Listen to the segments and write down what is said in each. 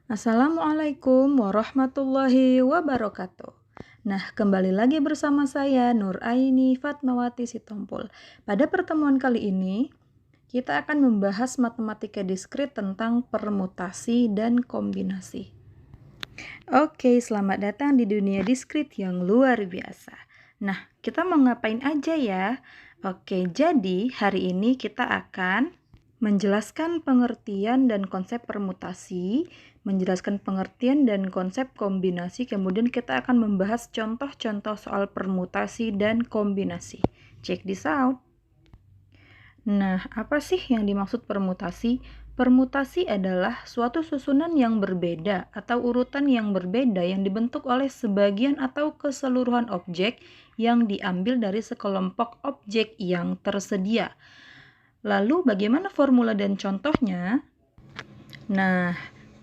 Assalamualaikum warahmatullahi wabarakatuh. Nah, kembali lagi bersama saya Nur Aini Fatmawati Sitompul. Pada pertemuan kali ini, kita akan membahas matematika diskrit tentang permutasi dan kombinasi. Oke, selamat datang di dunia diskrit yang luar biasa. Nah, kita mau ngapain aja ya? Oke, jadi hari ini kita akan menjelaskan pengertian dan konsep permutasi, menjelaskan pengertian dan konsep kombinasi, kemudian kita akan membahas contoh-contoh soal permutasi dan kombinasi. Check this out. Nah, apa sih yang dimaksud permutasi? Permutasi adalah suatu susunan yang berbeda atau urutan yang berbeda yang dibentuk oleh sebagian atau keseluruhan objek yang diambil dari sekelompok objek yang tersedia. Lalu bagaimana formula dan contohnya? Nah,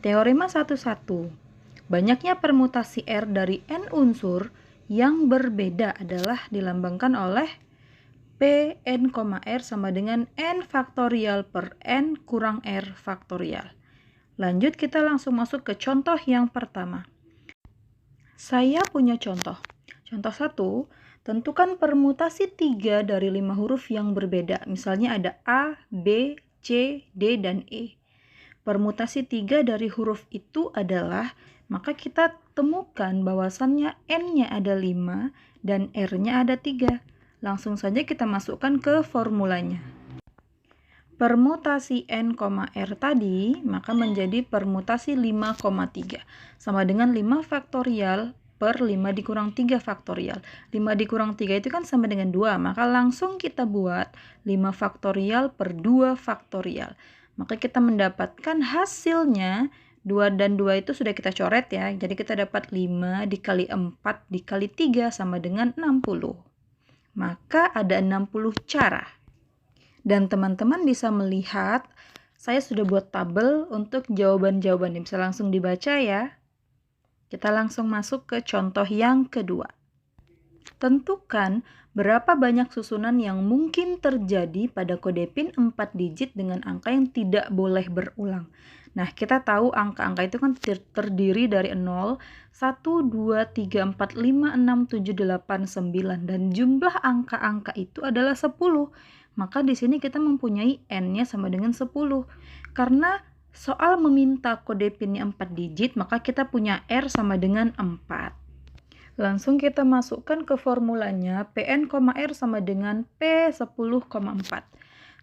teorema 1-1. Banyaknya permutasi R dari N unsur yang berbeda adalah dilambangkan oleh P N, R sama dengan N faktorial per N kurang R faktorial. Lanjut kita langsung masuk ke contoh yang pertama. Saya punya contoh. Contoh 1, tentukan permutasi 3 dari 5 huruf yang berbeda. Misalnya ada A, B, C, D, dan E. Permutasi 3 dari huruf itu adalah, maka kita temukan bahwasannya N-nya ada 5 dan R-nya ada 3. Langsung saja kita masukkan ke formulanya. Permutasi N, R tadi, maka menjadi permutasi 5,3. Sama dengan 5 faktorial per 5 dikurang 3 faktorial. 5 dikurang 3 itu kan sama dengan 2, maka langsung kita buat 5 faktorial per 2 faktorial. Maka kita mendapatkan hasilnya, 2 dan 2 itu sudah kita coret ya, jadi kita dapat 5 dikali 4 dikali 3 sama dengan 60. Maka ada 60 cara. Dan teman-teman bisa melihat, saya sudah buat tabel untuk jawaban-jawabannya. Bisa langsung dibaca ya. Kita langsung masuk ke contoh yang kedua. Tentukan berapa banyak susunan yang mungkin terjadi pada kode PIN 4 digit dengan angka yang tidak boleh berulang. Nah, kita tahu angka-angka itu kan terdiri dari 0, 1, 2, 3, 4, 5, 6, 7, 8, 9. Dan jumlah angka-angka itu adalah 10. Maka di sini kita mempunyai N-nya sama dengan 10. Karena soal meminta kode PIN-nya 4 digit, maka kita punya R sama dengan 4. Langsung kita masukkan ke formulanya, Pn, R sama dengan P10,4.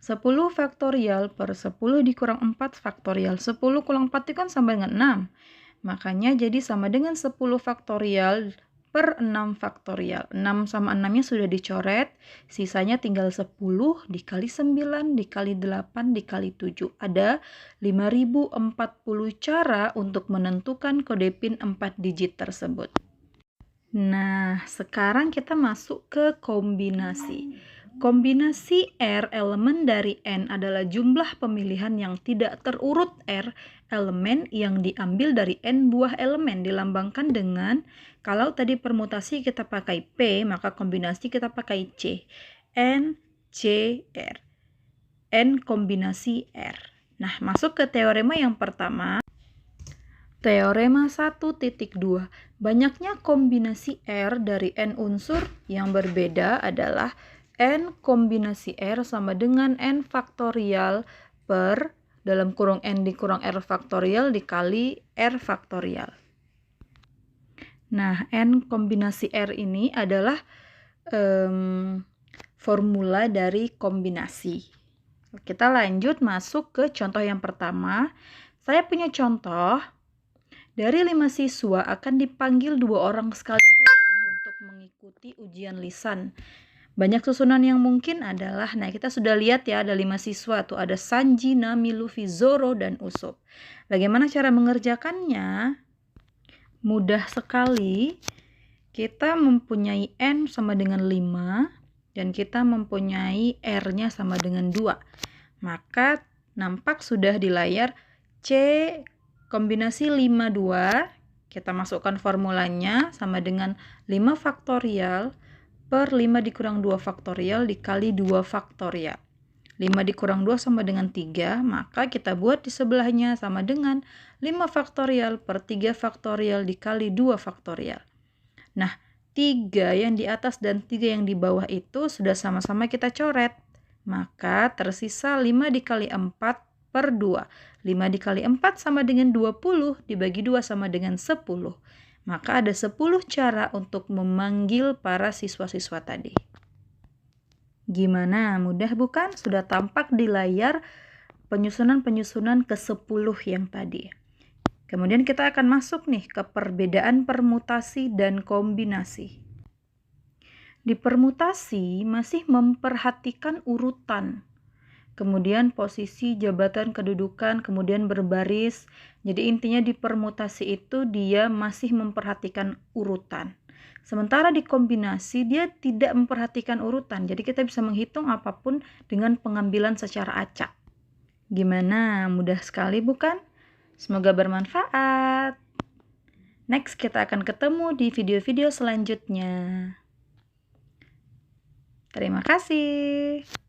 10 faktorial per 10 dikurang 4 faktorial. 10 kurang 4 itu kan sama dengan 6. Makanya jadi sama dengan 10 faktorial per 6 faktorial. 6 sama 6-nya sudah dicoret, sisanya tinggal 10 dikali 9 dikali 8 dikali 7. Ada 5040 cara untuk menentukan kode PIN 4 digit tersebut. Nah, sekarang kita masuk ke kombinasi. Kombinasi R elemen dari N adalah jumlah pemilihan yang tidak terurut R elemen yang diambil dari N buah elemen, dilambangkan dengan, kalau tadi permutasi kita pakai P, maka kombinasi kita pakai C. N, C, R. N kombinasi R. Nah, masuk ke teorema yang pertama. Teorema 1.2. Banyaknya kombinasi R dari N unsur yang berbeda adalah N kombinasi R sama dengan N faktorial per dalam kurung N dikurang R faktorial dikali R faktorial. Nah, N kombinasi R ini adalah formula dari kombinasi. Kita lanjut masuk ke contoh yang pertama. Saya punya contoh. Dari 5 siswa akan dipanggil 2 orang sekaligus untuk mengikuti ujian lisan. Banyak susunan yang mungkin adalah, nah kita sudah lihat ya, ada 5 siswa tuh, ada Sanji, Nami, Luffy, Zoro, dan Usopp. Bagaimana cara mengerjakannya? Mudah sekali. Kita mempunyai N sama dengan 5 dan kita mempunyai R-nya sama dengan 2. Maka nampak sudah di layar C kombinasi 52, kita masukkan formulanya sama dengan 5 faktorial per 5 dikurang 2 faktorial dikali 2 faktorial. 5 dikurang 2 sama dengan 3, maka kita buat di sebelahnya sama dengan 5 faktorial per 3 faktorial dikali 2 faktorial. Nah, 3 yang di atas dan 3 yang di bawah itu sudah sama-sama kita coret. Maka tersisa 5 dikali 4 per 2. 5 dikali 4 sama dengan 20, dibagi 2 sama dengan 10. Maka ada 10 cara untuk memanggil para siswa-siswa tadi. Gimana? Mudah bukan? Sudah tampak di layar penyusunan-penyusunan ke-10 yang tadi. Kemudian kita akan masuk nih ke perbedaan permutasi dan kombinasi. Di permutasi masih memperhatikan urutan. Kemudian posisi jabatan kedudukan, kemudian berbaris. Jadi intinya di permutasi itu dia masih memperhatikan urutan. Sementara di kombinasi dia tidak memperhatikan urutan. Jadi kita bisa menghitung apapun dengan pengambilan secara acak. Gimana? Mudah sekali bukan? Semoga bermanfaat. Next kita akan ketemu di video-video selanjutnya. Terima kasih.